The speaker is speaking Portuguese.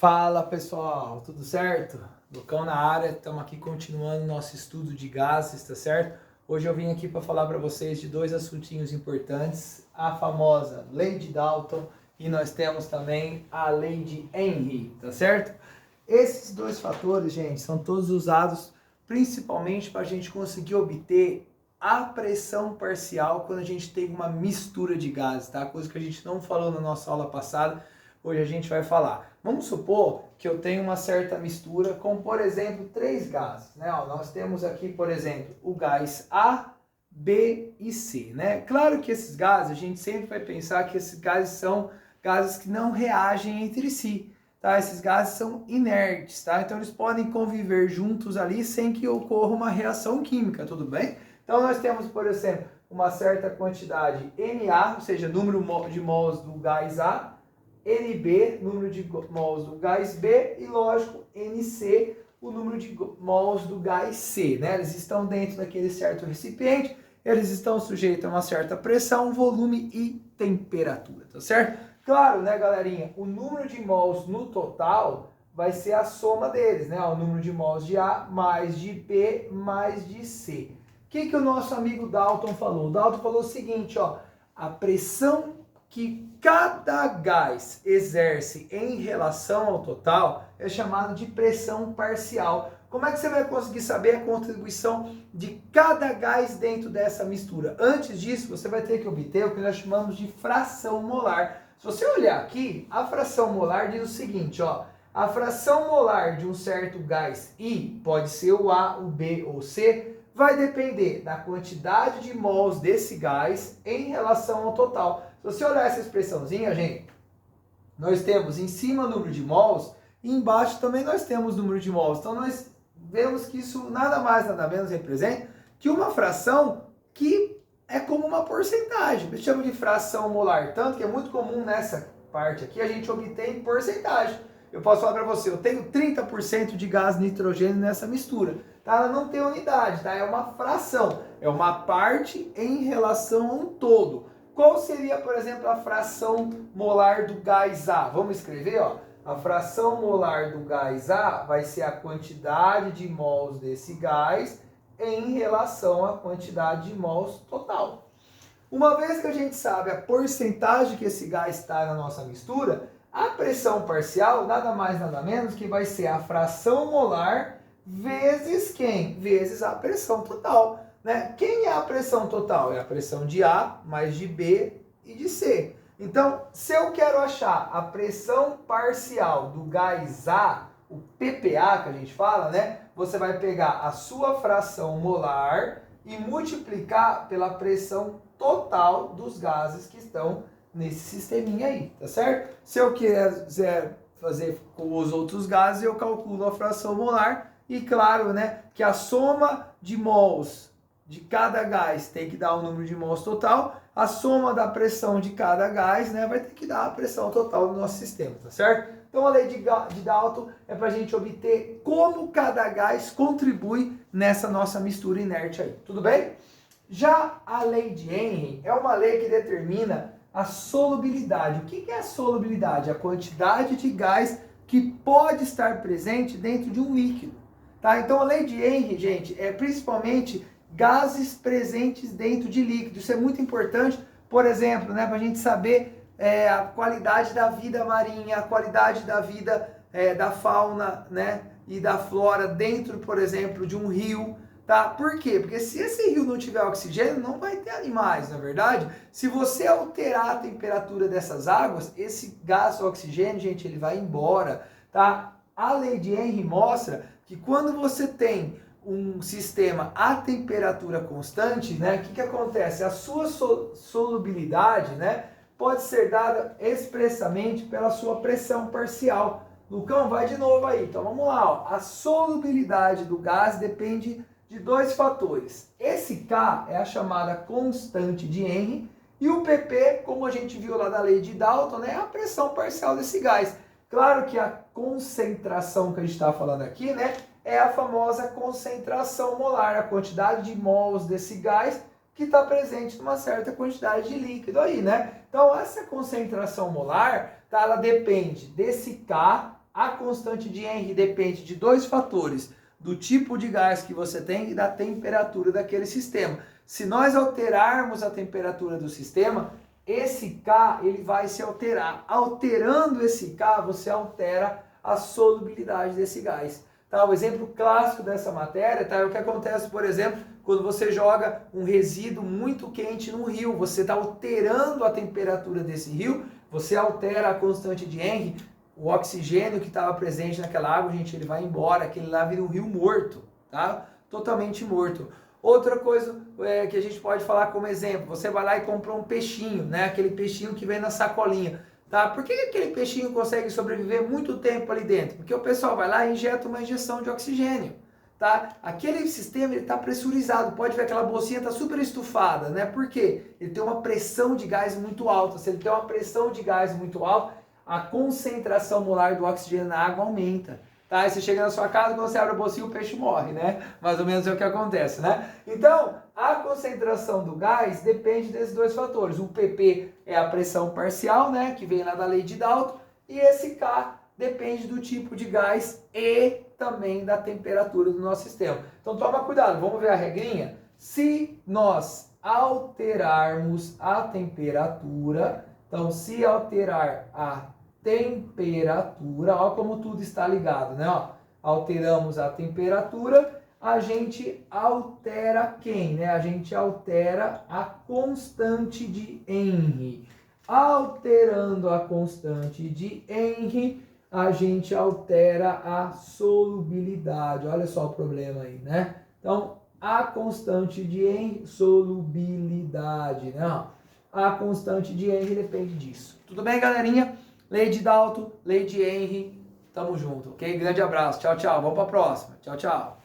Fala pessoal, tudo certo? Lucão na área, estamos aqui continuando nosso estudo de gases, tá certo? Hoje eu vim aqui para falar para vocês de dois assuntinhos importantes, a famosa lei de Dalton e nós temos também a lei de Henry, tá certo? Esses dois fatores, gente, são todos usados principalmente para a gente conseguir obter a pressão parcial quando a gente tem uma mistura de gases, tá? Coisa que a gente não falou na nossa aula passada, hoje a gente vai falar. Vamos supor que eu tenho uma certa mistura com, por exemplo, três gases, né? Ó, nós temos aqui, por exemplo, o gás A, B e C, né? Claro que esses gases, a gente sempre vai pensar que esses gases são gases que não reagem entre si, tá? Esses gases são inertes, tá? Então eles podem conviver juntos ali sem que ocorra uma reação química, tudo bem? Então nós temos, por exemplo, uma certa quantidade Na, ou seja, número de mols do gás A, Nb, número de mols do gás B, e lógico, Nc, o número de mols do gás C, né? Eles estão dentro daquele certo recipiente, eles estão sujeitos a uma certa pressão, volume e temperatura, tá certo? Claro, né, galerinha, o número de mols no total vai ser a soma deles, né? O número de mols de A mais de B mais de C. O que o nosso amigo Dalton falou? O Dalton falou o seguinte, ó, a pressão que cada gás exerce em relação ao total é chamado de pressão parcial. Como é que você vai conseguir saber a contribuição de cada gás dentro dessa mistura? Antes disso, você vai ter que obter o que nós chamamos de fração molar. Se você olhar aqui, a fração molar diz o seguinte, ó, a fração molar de um certo gás I, pode ser o A, o B ou o C, vai depender da quantidade de mols desse gás em relação ao total. Se você olhar essa expressãozinha, gente, nós temos em cima o número de mols e embaixo também nós temos o número de mols. Então nós vemos que isso nada mais, nada menos representa que uma fração que é como uma porcentagem. Eu chamo de fração molar, tanto que é muito comum nessa parte aqui a gente obter em porcentagem. Eu posso falar para você, eu tenho 30% de gás nitrogênio nessa mistura. Tá? Ela não tem unidade, tá? É uma fração, é uma parte em relação a um todo. Qual seria, por exemplo, a fração molar do gás A? Vamos escrever, ó. A fração molar do gás A vai ser a quantidade de mols desse gás em relação à quantidade de mols total. Uma vez que a gente sabe a porcentagem que esse gás está na nossa mistura, a pressão parcial nada mais nada menos que vai ser a fração molar vezes quem? Vezes a pressão total. Né? Quem é a pressão total? É a pressão de A mais de B e de C. Então, se eu quero achar a pressão parcial do gás A, o PPA que a gente fala, né? Você vai pegar a sua fração molar e multiplicar pela pressão total dos gases que estão nesse sisteminha aí, tá certo? Se eu quiser fazer com os outros gases, eu calculo a fração molar e claro, né, que a soma de mols de cada gás tem que dar o número de mols total, a soma da pressão de cada gás, né, vai ter que dar a pressão total do nosso sistema, tá certo? Então a lei de Dalton é para a gente obter como cada gás contribui nessa nossa mistura inerte aí, tudo bem? Já a lei de Henry é uma lei que determina a solubilidade. O que é a solubilidade? A quantidade de gás que pode estar presente dentro de um líquido. Tá? Então a lei de Henry, gente, é principalmente gases presentes dentro de líquido. Isso é muito importante, por exemplo, né, para a gente saber a qualidade da vida marinha, a qualidade da vida da fauna, né, e da flora dentro, por exemplo, de um rio. Tá? Por quê? Porque se esse rio não tiver oxigênio, não vai ter animais, na verdade. Se você alterar a temperatura dessas águas, esse gás oxigênio, gente, ele vai embora, tá? A lei de Henry mostra que quando você tem um sistema a temperatura constante, né, o que acontece? A sua solubilidade, né, pode ser dada expressamente pela sua pressão parcial. Lucão, vai de novo aí. Então vamos lá, ó. A solubilidade do gás depende de dois fatores. Esse K é a chamada constante de Henry e o PP, como a gente viu lá da lei de Dalton, né, é a pressão parcial desse gás. Claro que a concentração que a gente está falando aqui, né, é a famosa concentração molar, a quantidade de mols desse gás que está presente numa certa quantidade de líquido aí, né? Então essa concentração molar, tá, ela depende desse K a constante de Henry depende de dois fatores, do tipo de gás que você tem e da temperatura daquele sistema. Se nós alterarmos a temperatura do sistema, esse K ele vai se alterar. Alterando esse K, você altera a solubilidade desse gás. Tá? O exemplo clássico dessa matéria tá, é o que acontece, por exemplo, quando você joga um resíduo muito quente no rio. Você está alterando a temperatura desse rio, você altera a constante de Henry, o oxigênio que estava presente naquela água, gente, ele vai embora, aquele lá vira um rio morto, tá? Totalmente morto. Outra coisa que a gente pode falar como exemplo, você vai lá e compra um peixinho, né? Aquele peixinho que vem na sacolinha, tá? Por que aquele peixinho consegue sobreviver muito tempo ali dentro? Porque o pessoal vai lá e injeta uma injeção de oxigênio, tá? Aquele sistema está pressurizado, pode ver aquela bolsinha está super estufada, né? Por quê? Ele tem uma pressão de gás muito alta. Se ele tem uma pressão de gás muito alta, a concentração molar do oxigênio na água aumenta. Tá? Aí você chega na sua casa, quando você abre a bolsinha, o peixe morre, né? Mais ou menos é o que acontece, né? Então, a concentração do gás depende desses dois fatores. O PP é a pressão parcial, né? Que vem lá da lei de Dalton. E esse K depende do tipo de gás e também da temperatura do nosso sistema. Então, toma cuidado. Vamos ver a regrinha? Se nós alterarmos a temperatura, então, se alterar a temperatura, ó como tudo está ligado, né? Ó, alteramos a temperatura, a gente altera quem, né? A gente altera a constante de Henry. Alterando a constante de Henry, a gente altera a solubilidade. Olha só o problema aí, né? Então, a constante de Henry, solubilidade, né? A constante de Henry depende disso. Tudo bem, galerinha? Lei de Dalton, lei de Henry, tamo junto, ok? Grande abraço, tchau, tchau. Vamos para a próxima. Tchau, tchau.